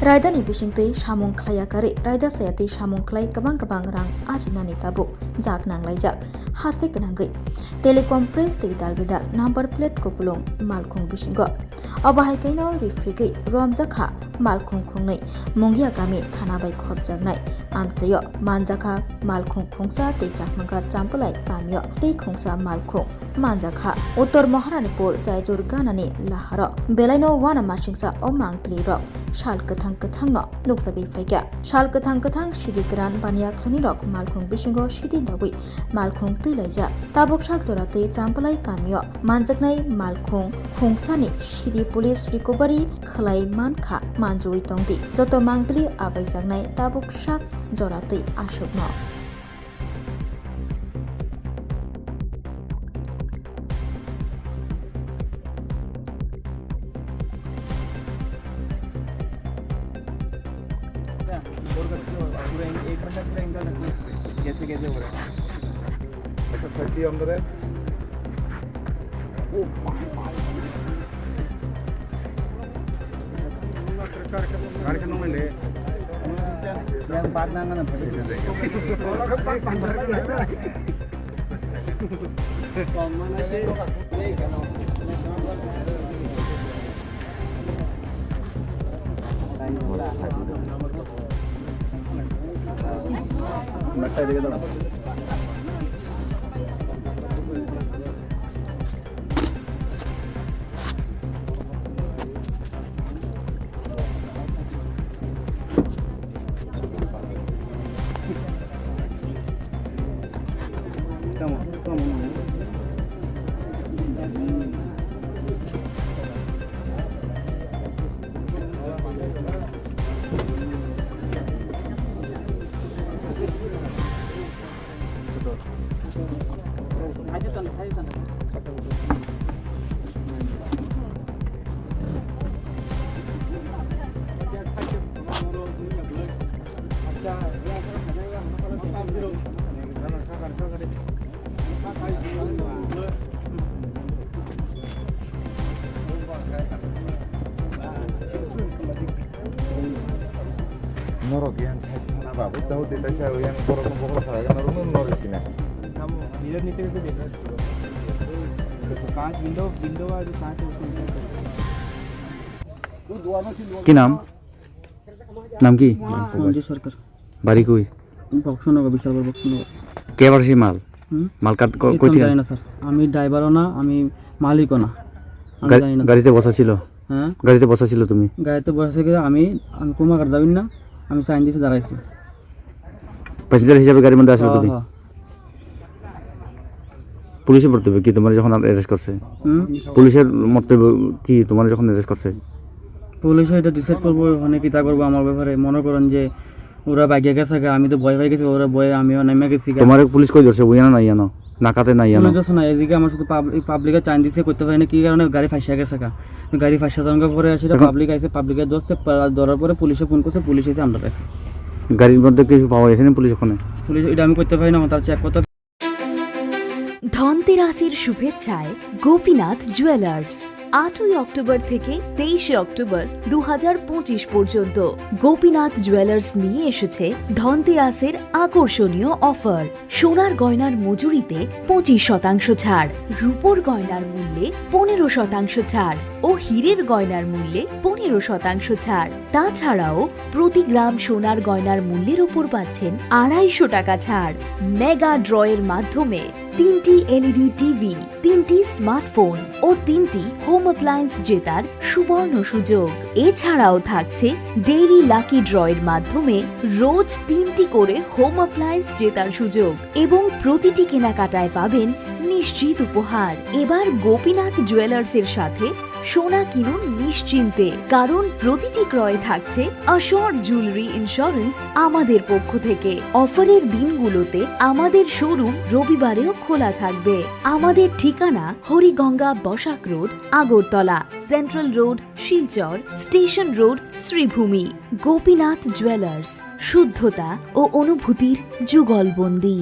Raidani bisingtei samung khlayakare raida sayatei samung khlai kabang rang ajinani tabo jak nanglaijak haste gwnangui telecom press tei dalbedal number plate kopulung malkhung bisingo obahai kaino rifrigui romjakha malkhung khungnei mongia gami thana bai khobjaknai amchayo manjakha malkhung khungsa tei jakmangka champulai kamio tei khungsa malkhung manjakha uttor maharanipur jaijur ganani laharo belaino wana masingsa o mangpli rok shal kathang no nuksagui phaikya shal kathang sidikran baniya khani rok malkhung bisingo sidi dagui malkhung tuilaija tabuk sak joratei champulai kamio manjaknai malkhung khungsani sidi police recovery khlai mankha manjui tongdi joto mangpli abaijaknai tabuk sak joratei asukno कैसे हो रहा है अच्छा 30 अंदर है कार्यक्रम में ले बात ना लगता है देखो Norok yang saya apa? Tahu tidak saya yang borok saya kan norok norok sini. Kamu mirror नीचे करके देखो तो कांच विंडो वाला जो कांच है उसको কি নাম নাম কি মঞ্জু সরকার বাড়ি কই বক্সনগর বিশালগড় বক্সনগর কে বাড়ি মাল মাল কাট কই থেকে জানি না স্যার আমি ড্রাইভারও না আমি মালিকও না আমি জানি না গাড়িতে বসা ছিল হ্যাঁ গাড়িতে বসা ছিল তুমি গাড়িতে বসে গিয়ে আমি কুমাকার যাবেন না আমি সাইন দিতে দাঁড়াইছি প্যাসেঞ্জার হিসেবে গাড়ির মধ্যে আসলে তুমি পুলিশে বর্তব্য কি তোমার যখন অ্যারেস্ট করছে পুলিশের মন্তব্য কি তোমার যখন অ্যারেস্ট করছে পুলিশ এটা ডিসাইড করবো ওখানে কি তা করবো আমার ব্যাপারে মনে করেন যে ওরা বাইকে গেছে আমি তো ভয় গেছি ওরা ভয়ে আমিও নেমে গেছি তোমার পুলিশ কই ধরছে বুঝানো নাই জানো নাকাতে নাই জানো বুঝছ না এদিকে আমার শুধু পাবলিকের চাইন দিতে করতে পারি না কি কারণে গাড়ি ফাঁসিয়া গেছে গাড়ি ফাঁসিয়া যাওয়ার পরে আসে পাবলিক আইছে পাবলিকের দোষে ধরার পরে পুলিশে ফোন করছে পুলিশ এসে আমরা পাইছি গাড়ির মধ্যে কিছু পাওয়া গেছে না পুলিশ ওখানে পুলিশ এটা আমি করতে পারি না তার চেক করতে ধনতেরাসের শুভেচ্ছায় গোপীনাথ জুয়েলার্স 8ই অক্টোবর থেকে 23শে অক্টোবর 2025 পর্যন্ত গোপীনাথ জুয়েলার্স নিয়ে এসেছে ধনতেরাসের আকর্ষণীয় অফার সোনার গয়নার মজুরিতে 25% ছাড় রূপোর গয়নার মূল্যে 15% ছাড় ও হীরের গয়নার মূল্যে 15% ছাড় তাছাড়াও প্রতি গ্রাম সোনার গয়নার মূল্যের উপর পাচ্ছেন 250 টাকা ছাড় মেগা ড্রয়ের মাধ্যমে 3টি এলইডি টিভি 3টি স্মার্টফোন ও 3টি হোম অ্যাপ্লায়েন্স জেতার সুবর্ণ সুযোগ এছাড়াও থাকছে ডেইলি লাকি ড্রয়ের মাধ্যমে রোজ 3টি করে হোম অ্যাপ্লায়েন্স জেতার সুযোগ এবং প্রতিটি কেনাকাটায় পাবেন নিশ্চিত উপহার এবার গোপীনাথ জুয়েলার্সের সাথে সোনা কিনুন নিশ্চিন্তে কারণ প্রতিটি ক্রয়ে থাকছে অ্যাশোর্ড জুয়েলারি ইন্স্যুরেন্স আমাদের পক্ষ থেকে অফারের দিনগুলোতে আমাদের শোরুম রবিবারেও খোলা থাকবে আমাদের ঠিকানা Hariganga Basak road Agartala central road Silchar station road Sribhumi Gopinath jewellers শুদ্ধতা ও অনুভূতির যুগলবন্দী।